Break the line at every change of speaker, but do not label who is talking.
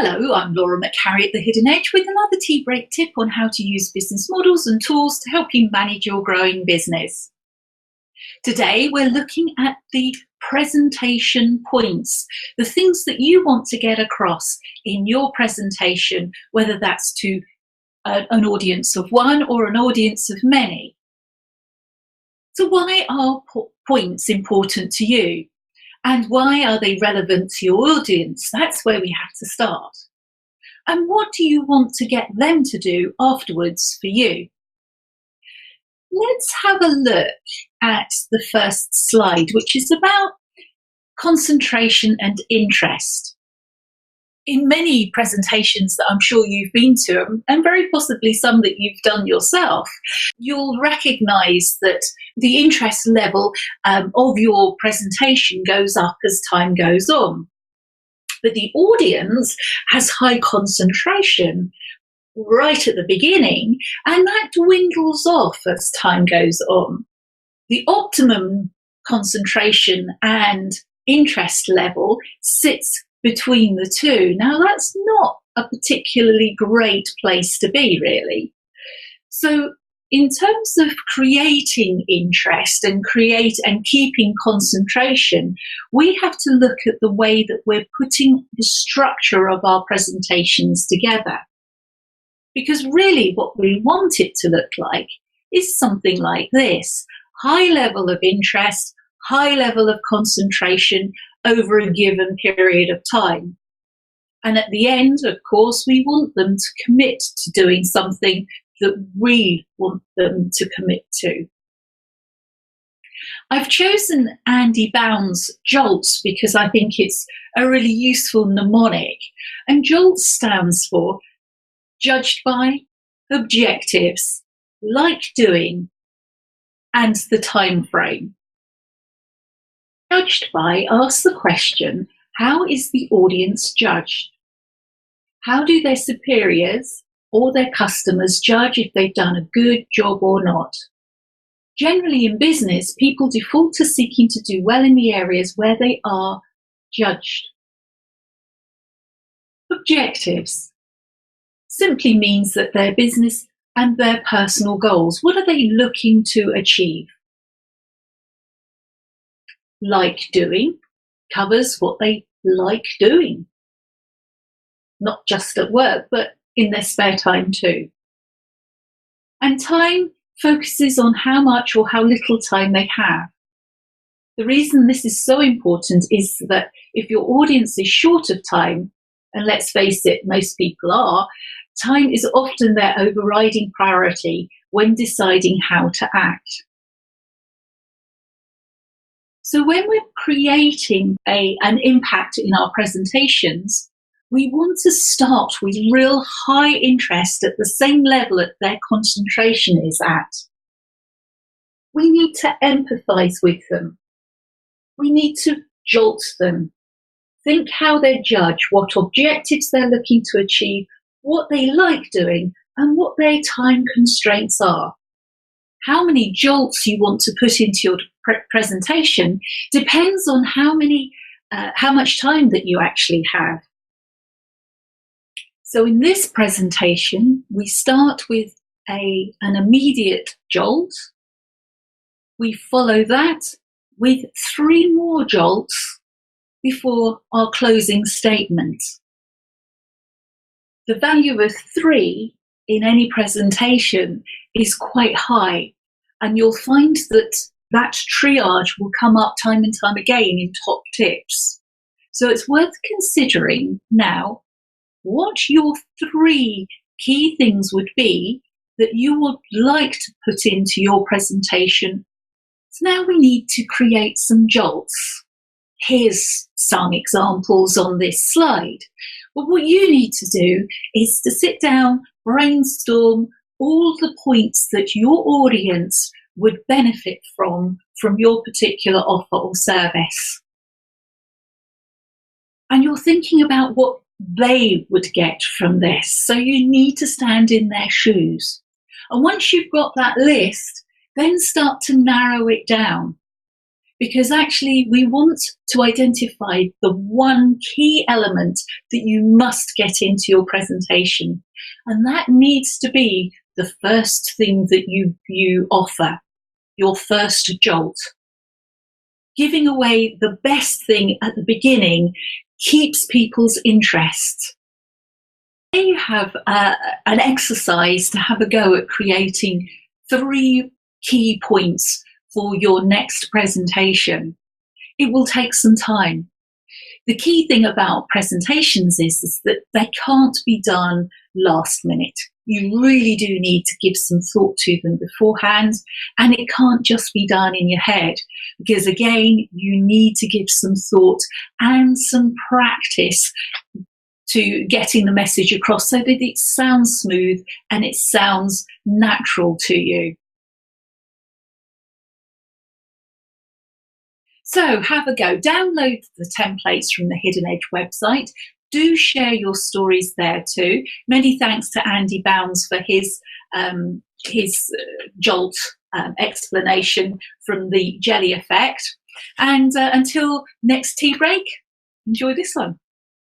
Hello, I'm Laura McHarrie at The Hidden Edge with another tea break tip on how to use business models and tools to help you manage your growing business. Today, we're looking at the presentation points, the things that you want to get across in your presentation, whether that's to an audience of one or an audience of many. So why are points important to you? And why are they relevant to your audience? That's where we have to start. And what do you want to get them to do afterwards for you? Let's have a look at the first slide, which is about concentration and interest. In many presentations that I'm sure you've been to, and very possibly some that you've done yourself, you'll recognise that the interest level of your presentation goes up as time goes on. But the audience has high concentration right at the beginning, and that dwindles off as time goes on. The optimum concentration and interest level sits between the two. Now, that's not a particularly great place to be, really. So in terms of creating interest and keeping concentration, we have to look at the way that we're putting the structure of our presentations together. Because really what we want it to look like is something like this: high level of interest, high level of concentration over a given period of time. And at the end, of course, we want them to commit to doing something that we want them to commit to. I've chosen Andy Bound's JOLT because I think it's a really useful mnemonic. And JOLT stands for judged by, objectives, like doing, and the time frame. Judged by asks the question, how is the audience judged? How do their superiors or their customers judge if they've done a good job or not? Generally in business, people default to seeking to do well in the areas where they are judged. Objectives simply means that their business and their personal goals, what are they looking to achieve? Like doing covers what they like doing, not just at work, but in their spare time too. And time focuses on how much or how little time they have. The reason this is so important is that if your audience is short of time, and let's face it, most people are, time is often their overriding priority when deciding how to act. So when we're creating an impact in our presentations, we want to start with real high interest at the same level that their concentration is at. We need to empathise with them. We need to jolt them. Think how they judge, what objectives they're looking to achieve, what they like doing, and what their time constraints are. How many jolts you want to put into your presentation depends on how much time that you actually have. So in this presentation, we start with an immediate jolt. We follow that with 3 more jolts before our closing statement. The value of 3 in any presentation is quite high, and you'll find that triage will come up time and time again in top tips. So it's worth considering now what your 3 key things would be that you would like to put into your presentation. So now we need to create some jolts. Here's some examples on this slide. But what you need to do is to sit down, brainstorm all the points that your audience would benefit from your particular offer or service. And you're thinking about what they would get from this. So you need to stand in their shoes. And once you've got that list, then start to narrow it down. because actually we want to identify the one key element that you must get into your presentation. And that needs to be the first thing that you offer, your first jolt. Giving away the best thing at the beginning keeps people's interest. Here you have an exercise to have a go at creating 3 key points for your next presentation. It will take some time. The key thing about presentations is that they can't be done last minute. You really do need to give some thought to them beforehand, and it can't just be done in your head, because again, you need to give some thought and some practice to getting the message across so that it sounds smooth and it sounds natural to you. So have a go. Download the templates from the Hidden Edge website. Do share your stories there too. Many thanks to Andy Bounds for his JOLT explanation from the jelly effect. And until next tea break, enjoy this one.